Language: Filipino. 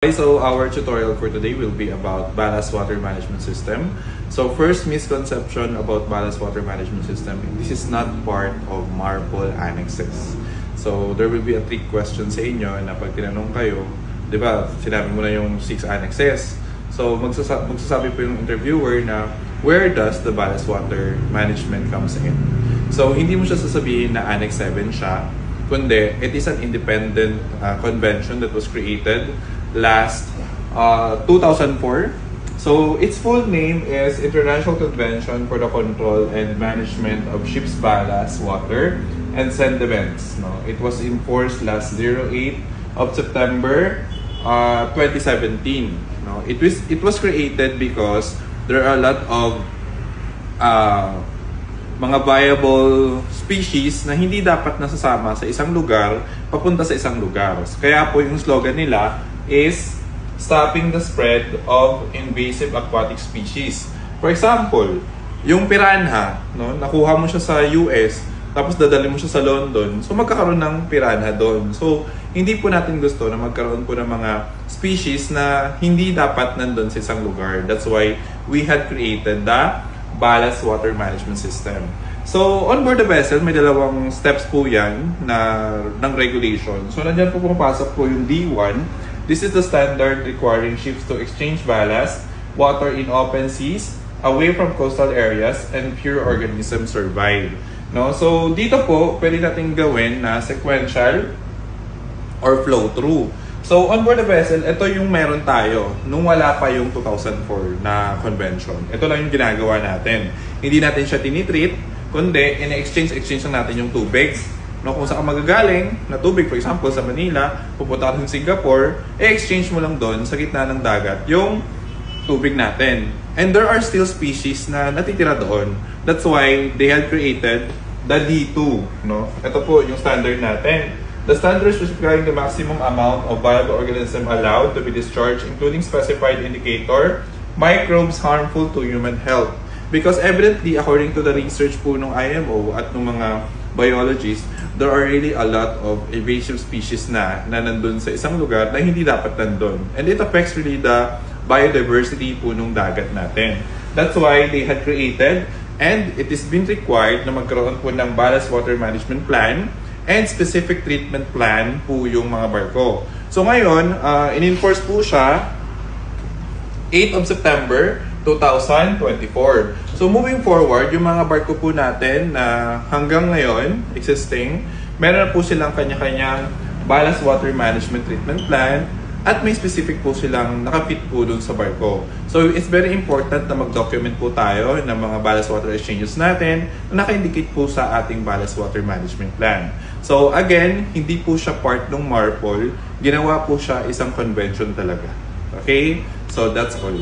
Okay, so our tutorial for today will be about ballast water management system. So first misconception about ballast water management system, this is not part of MARPOL annexes. So there will be a trick question sa inyo na pag tinanong kayo, di ba, sinabi mo na yung 6 annexes. So magsasabi po yung interviewer na where does the ballast water management comes in? So hindi mo siya sasabihin na Annex 7 siya, kundi it is an independent convention that was created last 2004. So its full name is International Convention for the Control and Management of Ships Ballast Water and Sediments. No, it was in force last 08 of September 2017. No, it was created because there are a lot of mga viable species na hindi dapat nasasama sa isang lugar papunta sa isang lugar. Kaya po yung slogan nila is stopping the spread of invasive aquatic species. For example, yung piranha, no, nakuha mo siya sa US, tapos dadali mo siya sa London, so magkakaroon ng piranha doon. So, hindi po natin gusto na magkaroon po ng mga species na hindi dapat nandun sa isang lugar. That's why we had created the ballast water management system. So, on board the vessel, may dalawang steps po yan ng regulation. So, nandiyan po pumapasok po yung D1. This is the standard requiring ships to exchange ballast water in open seas, away from coastal areas, and pure organisms survive. No? So, dito po, pwede natin gawin na sequential or flow-through. So, on board the vessel, ito yung meron tayo nung wala pa yung 2004 na convention. Ito lang yung ginagawa natin. Hindi natin siya tinitreat, kundi in-exchange lang natin yung tubig. No, kung saan magagaling na tubig, for example, sa Manila, pupunta ka sa Singapore, exchange mo lang doon sa gitna ng dagat yung tubig natin. And there are still species na natitira doon. That's why they had created the D2. No? Ito po yung standard natin. The standard specifying the maximum amount of viable organism allowed to be discharged, including specified indicator, microbes harmful to human health. Because evidently, according to the research po ng IMO at ng mga biologists, there are really a lot of invasive species na nandun sa isang lugar na hindi dapat nandun. And it affects really the biodiversity po nung dagat natin. That's why they had created, and it is been required na magkaroon po ng ballast water management plan and specific treatment plan po yung mga barko. So ngayon, in-enforce po siya 8 of September 2024. So moving forward, yung mga barko po natin na hanggang ngayon existing, meron na po silang kanya-kanyang ballast water management treatment plan at may specific po silang nakapit po dun sa barko. So it's very important na mag-document po tayo ng mga ballast water exchanges natin na naka-indicate po sa ating ballast water management plan. So again, hindi po siya part ng MARPOL, ginawa po siya isang convention talaga. Okay? So that's all.